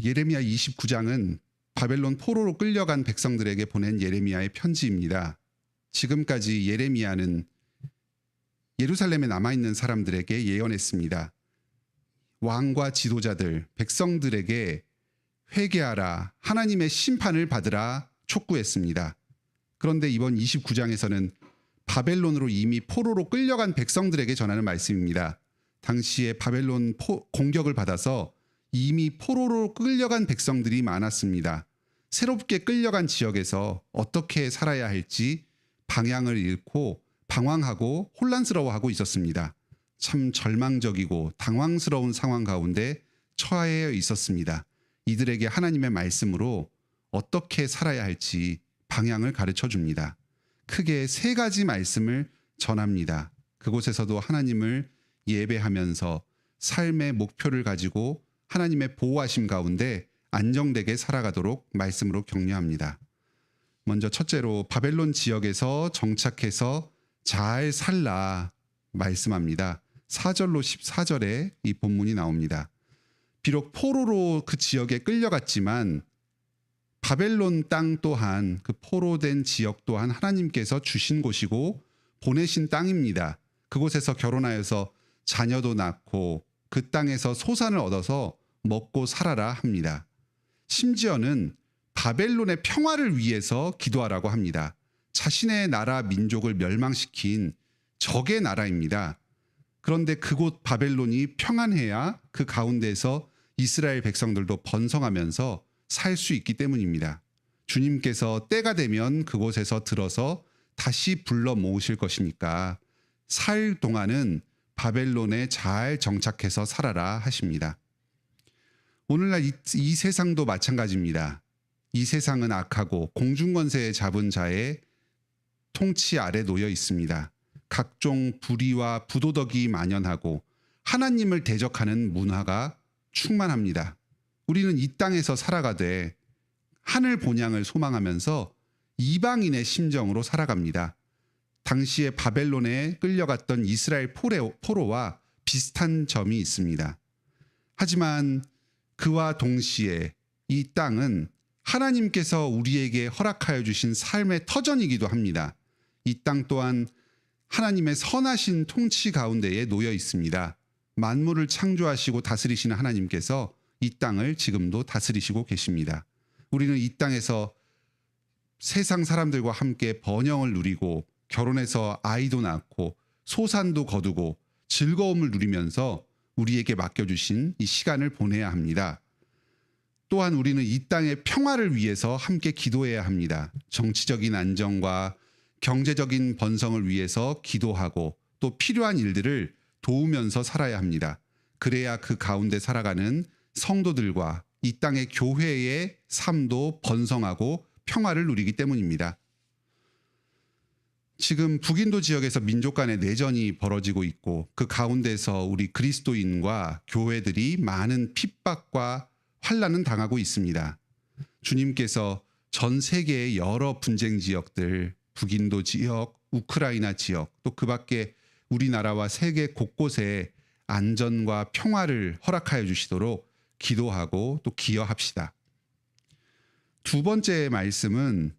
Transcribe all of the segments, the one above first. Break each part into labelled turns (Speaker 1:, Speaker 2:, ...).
Speaker 1: 예레미야 29장은 바벨론 포로로 끌려간 백성들에게 보낸 예레미야의 편지입니다. 지금까지 예레미야는 예루살렘에 남아있는 사람들에게 예언했습니다. 왕과 지도자들, 백성들에게 회개하라, 하나님의 심판을 받으라 촉구했습니다. 그런데 이번 29장에서는 바벨론으로 이미 포로로 끌려간 백성들에게 전하는 말씀입니다. 당시에 바벨론 공격을 받아서 이미 포로로 끌려간 백성들이 많았습니다. 새롭게 끌려간 지역에서 어떻게 살아야 할지 방향을 잃고 방황하고 혼란스러워하고 있었습니다. 참 절망적이고 당황스러운 상황 가운데 처해 있었습니다. 이들에게 하나님의 말씀으로 어떻게 살아야 할지 방향을 가르쳐 줍니다. 크게 세 가지 말씀을 전합니다. 그곳에서도 하나님을 예배하면서 삶의 목표를 가지고 하나님의 보호하심 가운데 안정되게 살아가도록 말씀으로 격려합니다. 먼저 첫째로 바벨론 지역에서 정착해서 잘 살라 말씀합니다. 4절로 14절에 이 본문이 나옵니다. 비록 포로로 그 지역에 끌려갔지만 바벨론 땅 또한 그 포로된 지역 또한 하나님께서 주신 곳이고 보내신 땅입니다. 그곳에서 결혼하여서 자녀도 낳고 그 땅에서 소산을 얻어서 먹고 살아라 합니다. 심지어는 바벨론의 평화를 위해서 기도하라고 합니다. 자신의 나라 민족을 멸망시킨 적의 나라입니다. 그런데 그곳 바벨론이 평안해야 그 가운데서 이스라엘 백성들도 번성하면서 살 수 있기 때문입니다. 주님께서 때가 되면 그곳에서 들어서 다시 불러 모으실 것이니까 살 동안은 바벨론에 잘 정착해서 살아라 하십니다. 오늘날 이 세상도 마찬가지입니다. 이 세상은 악하고 공중권세 잡은 자의 통치 아래 놓여 있습니다. 각종 불의와 부도덕이 만연하고 하나님을 대적하는 문화가 충만합니다. 우리는 이 땅에서 살아가되 하늘 본향을 소망하면서 이방인의 심정으로 살아갑니다. 당시에 바벨론에 끌려갔던 이스라엘 포로와 비슷한 점이 있습니다. 하지만 그와 동시에 이 땅은 하나님께서 우리에게 허락하여 주신 삶의 터전이기도 합니다. 이 땅 또한 하나님의 선하신 통치 가운데에 놓여 있습니다. 만물을 창조하시고 다스리시는 하나님께서 이 땅을 지금도 다스리시고 계십니다. 우리는 이 땅에서 세상 사람들과 함께 번영을 누리고 결혼해서 아이도 낳고 소산도 거두고 즐거움을 누리면서 우리에게 맡겨주신 이 시간을 보내야 합니다. 또한 우리는 이 땅의 평화를 위해서 함께 기도해야 합니다. 정치적인 안정과 경제적인 번성을 위해서 기도하고 또 필요한 일들을 도우면서 살아야 합니다. 그래야 그 가운데 살아가는 성도들과 이 땅의 교회의 삶도 번성하고 평화를 누리기 때문입니다. 지금 북인도 지역에서 민족 간의 내전이 벌어지고 있고 그 가운데서 우리 그리스도인과 교회들이 많은 핍박과 환난은 당하고 있습니다. 주님께서 전 세계의 여러 분쟁 지역들, 북인도 지역, 우크라이나 지역, 또 그 밖에 우리나라와 세계 곳곳에 안전과 평화를 허락하여 주시도록 기도하고 또 기여합시다. 두 번째 말씀은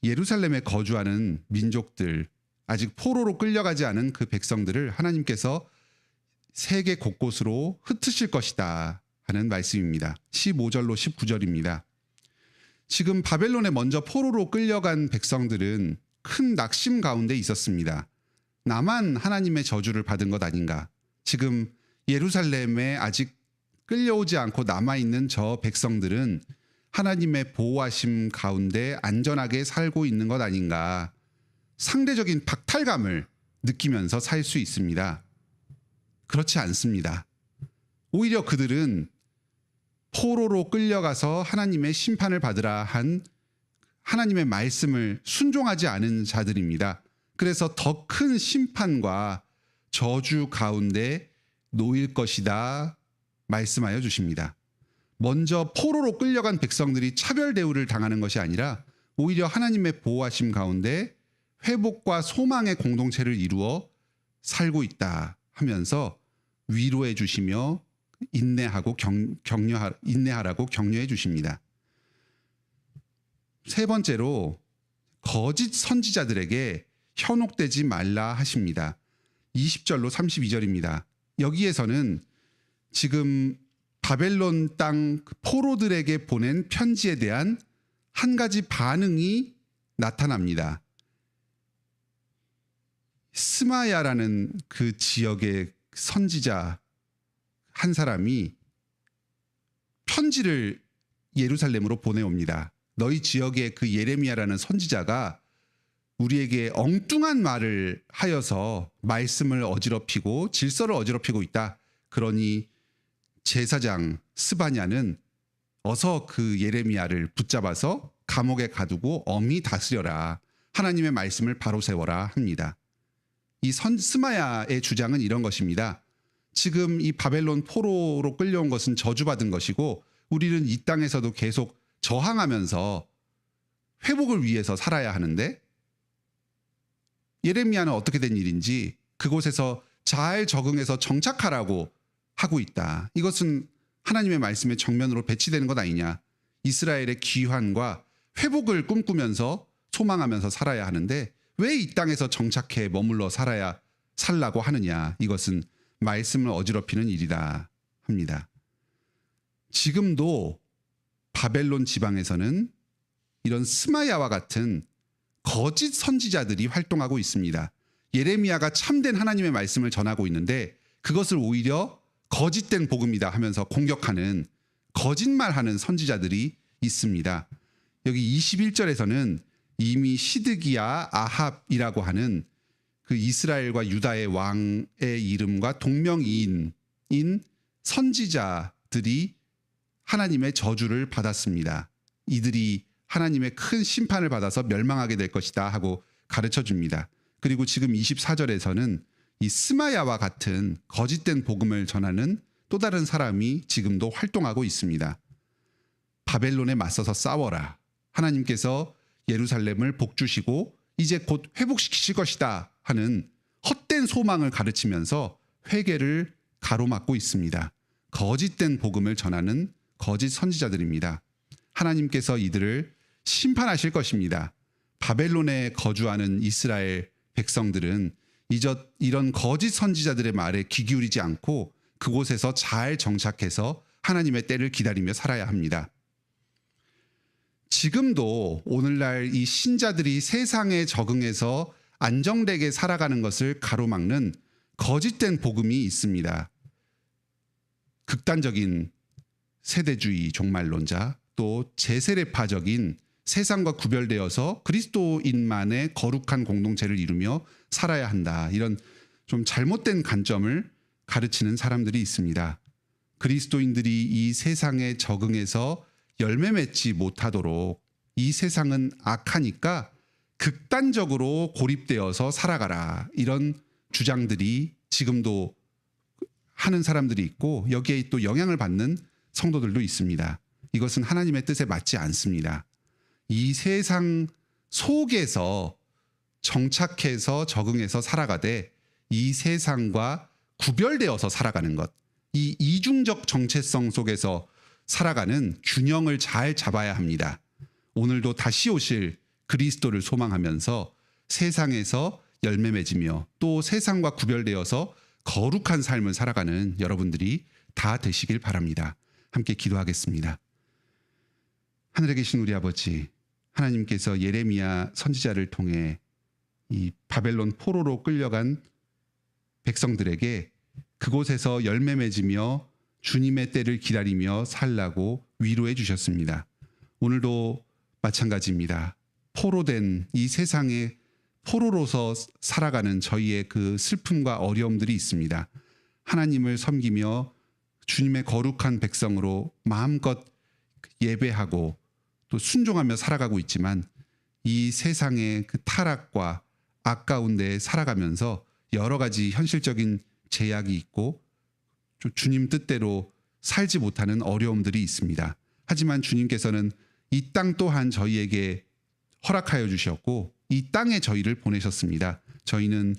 Speaker 1: 예루살렘에 거주하는 민족들, 아직 포로로 끌려가지 않은 그 백성들을 하나님께서 세계 곳곳으로 흩으실 것이다 하는 말씀입니다. 15절로 19절입니다. 지금 바벨론에 먼저 포로로 끌려간 백성들은 큰 낙심 가운데 있었습니다. 나만 하나님의 저주를 받은 것 아닌가? 지금 예루살렘에 아직 끌려오지 않고 남아있는 저 백성들은 하나님의 보호하심 가운데 안전하게 살고 있는 것 아닌가? 상대적인 박탈감을 느끼면서 살 수 있습니다. 그렇지 않습니다. 오히려 그들은 포로로 끌려가서 하나님의 심판을 받으라 한 하나님의 말씀을 순종하지 않은 자들입니다. 그래서 더 큰 심판과 저주 가운데 놓일 것이다 말씀하여 주십니다. 먼저 포로로 끌려간 백성들이 차별 대우를 당하는 것이 아니라 오히려 하나님의 보호하심 가운데 회복과 소망의 공동체를 이루어 살고 있다 하면서 위로해 주시며 인내하라고 격려해 주십니다. 세 번째로 거짓 선지자들에게 현혹되지 말라 하십니다. 20절로 32절입니다. 여기에서는 지금 바벨론 땅 포로들에게 보낸 편지에 대한 한 가지 반응이 나타납니다. 스마야라는 그 지역의 선지자 한 사람이 편지를 예루살렘으로 보내옵니다. 너희 지역의 그 예레미야라는 선지자가 우리에게 엉뚱한 말을 하여서 말씀을 어지럽히고 질서를 어지럽히고 있다. 그러니 제사장 스바냐는 어서 그 예레미야를 붙잡아서 감옥에 가두고 엄히 다스려라. 하나님의 말씀을 바로 세워라 합니다. 이 스마야의 주장은 이런 것입니다. 지금 이 바벨론 포로로 끌려온 것은 저주받은 것이고 우리는 이 땅에서도 계속 저항하면서 회복을 위해서 살아야 하는데 예레미야는 어떻게 된 일인지 그곳에서 잘 적응해서 정착하라고 하고 있다. 이것은 하나님의 말씀에 정면으로 배치되는 것 아니냐. 이스라엘의 귀환과 회복을 꿈꾸면서 소망하면서 살아야 하는데 왜 이 땅에서 정착해 머물러 살라고 하느냐. 이것은 말씀을 어지럽히는 일이다 합니다. 지금도 바벨론 지방에서는 이런 스마야와 같은 거짓 선지자들이 활동하고 있습니다. 예레미야가 참된 하나님의 말씀을 전하고 있는데 그것을 오히려 거짓된 복음이다 하면서 공격하는 거짓말하는 선지자들이 있습니다. 여기 21절에서는 이미 시드기야 아합이라고 하는 그 이스라엘과 유다의 왕의 이름과 동명이인인 선지자들이 하나님의 저주를 받았습니다. 이들이 하나님의 큰 심판을 받아서 멸망하게 될 것이다 하고 가르쳐 줍니다. 그리고 지금 24절에서는 이 스마야와 같은 거짓된 복음을 전하는 또 다른 사람이 지금도 활동하고 있습니다. 바벨론에 맞서서 싸워라. 하나님께서 예루살렘을 복주시고 이제 곧 회복시키실 것이다 하는 헛된 소망을 가르치면서 회개를 가로막고 있습니다. 거짓된 복음을 전하는 거짓 선지자들입니다. 하나님께서 이들을 심판하실 것입니다. 바벨론에 거주하는 이스라엘 백성들은 이런 거짓 선지자들의 말에 귀 기울이지 않고 그곳에서 잘 정착해서 하나님의 때를 기다리며 살아야 합니다. 지금도 오늘날 이 신자들이 세상에 적응해서 안정되게 살아가는 것을 가로막는 거짓된 복음이 있습니다. 극단적인 세대주의 종말론자, 또 제세례파적인 세상과 구별되어서 그리스도인만의 거룩한 공동체를 이루며 살아야 한다. 이런 좀 잘못된 관점을 가르치는 사람들이 있습니다. 그리스도인들이 이 세상에 적응해서 열매 맺지 못하도록 이 세상은 악하니까 극단적으로 고립되어서 살아가라. 이런 주장들이 지금도 하는 사람들이 있고 여기에 또 영향을 받는 성도들도 있습니다. 이것은 하나님의 뜻에 맞지 않습니다. 이 세상 속에서 정착해서 적응해서 살아가되 이 세상과 구별되어서 살아가는 것, 이 이중적 정체성 속에서 살아가는 균형을 잘 잡아야 합니다. 오늘도 다시 오실 그리스도를 소망하면서 세상에서 열매 맺으며 또 세상과 구별되어서 거룩한 삶을 살아가는 여러분들이 다 되시길 바랍니다. 함께 기도하겠습니다. 하늘에 계신 우리 아버지, 하나님께서 예레미야 선지자를 통해 이 바벨론 포로로 끌려간 백성들에게 그곳에서 열매 맺으며 주님의 때를 기다리며 살라고 위로해 주셨습니다. 오늘도 마찬가지입니다. 포로된 이 세상에 포로로서 살아가는 저희의 그 슬픔과 어려움들이 있습니다. 하나님을 섬기며 주님의 거룩한 백성으로 마음껏 예배하고 또 순종하며 살아가고 있지만 이 세상의 그 타락과 악 가운데 살아가면서 여러 가지 현실적인 제약이 있고 주님 뜻대로 살지 못하는 어려움들이 있습니다. 하지만 주님께서는 이 땅 또한 저희에게 허락하여 주셨고 이 땅에 저희를 보내셨습니다. 저희는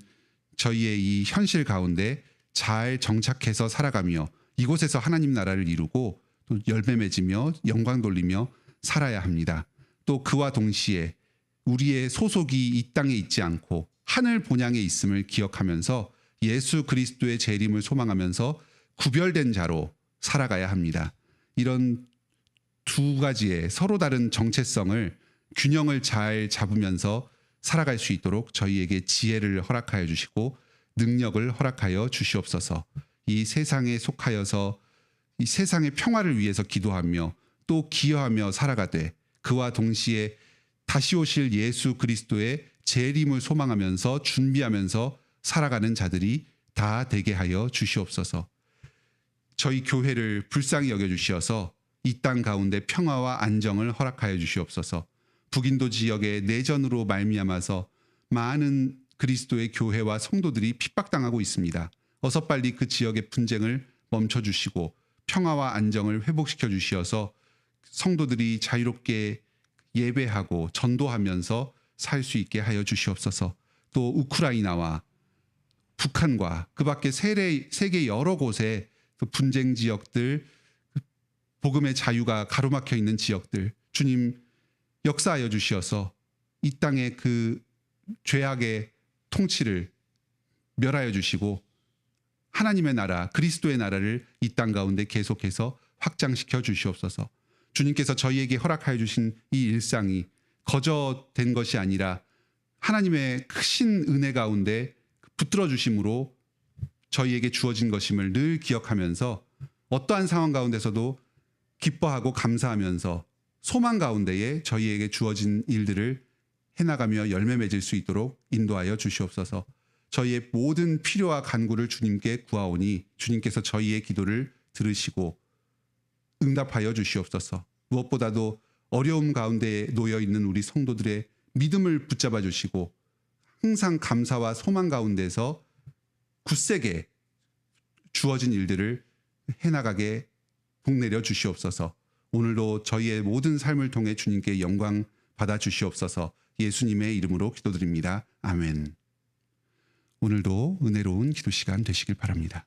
Speaker 1: 저희의 이 현실 가운데 잘 정착해서 살아가며 이곳에서 하나님 나라를 이루고 또 열매 맺으며 영광 돌리며 살아야 합니다. 또 그와 동시에 우리의 소속이 이 땅에 있지 않고 하늘 본향에 있음을 기억하면서 예수 그리스도의 재림을 소망하면서 구별된 자로 살아가야 합니다. 이런 두 가지의 서로 다른 정체성을 균형을 잘 잡으면서 살아갈 수 있도록 저희에게 지혜를 허락하여 주시고 능력을 허락하여 주시옵소서. 이 세상에 속하여서 이 세상의 평화를 위해서 기도하며 또 기여하며 살아가되 그와 동시에 다시 오실 예수 그리스도의 재림을 소망하면서 준비하면서 살아가는 자들이 다 되게 하여 주시옵소서. 저희 교회를 불쌍히 여겨주시어서 이 땅 가운데 평화와 안정을 허락하여 주시옵소서. 북인도 지역의 내전으로 말미암아서 많은 그리스도의 교회와 성도들이 핍박당하고 있습니다. 어서 빨리 그 지역의 분쟁을 멈춰주시고 평화와 안정을 회복시켜 주시어서 성도들이 자유롭게 예배하고 전도하면서 살 수 있게 하여 주시옵소서. 또 우크라이나와 북한과 그 밖에 세계 여러 곳에 그 분쟁 지역들, 복음의 자유가 가로막혀 있는 지역들, 주님 역사하여 주시어서 이 땅의 그 죄악의 통치를 멸하여 주시고 하나님의 나라, 그리스도의 나라를 이 땅 가운데 계속해서 확장시켜 주시옵소서. 주님께서 저희에게 허락하여 주신 이 일상이 거저된 것이 아니라 하나님의 크신 은혜 가운데 붙들어 주심으로 저희에게 주어진 것임을 늘 기억하면서 어떠한 상황 가운데서도 기뻐하고 감사하면서 소망 가운데에 저희에게 주어진 일들을 해나가며 열매 맺을 수 있도록 인도하여 주시옵소서. 저희의 모든 필요와 간구를 주님께 구하오니 주님께서 저희의 기도를 들으시고 응답하여 주시옵소서. 무엇보다도 어려움 가운데 놓여 있는 우리 성도들의 믿음을 붙잡아 주시고 항상 감사와 소망 가운데서 굳세게 주어진 일들을 해나가게 복내려 주시옵소서. 오늘도 저희의 모든 삶을 통해 주님께 영광 받아 주시옵소서. 예수님의 이름으로 기도드립니다. 아멘. 오늘도 은혜로운 기도 시간 되시길 바랍니다.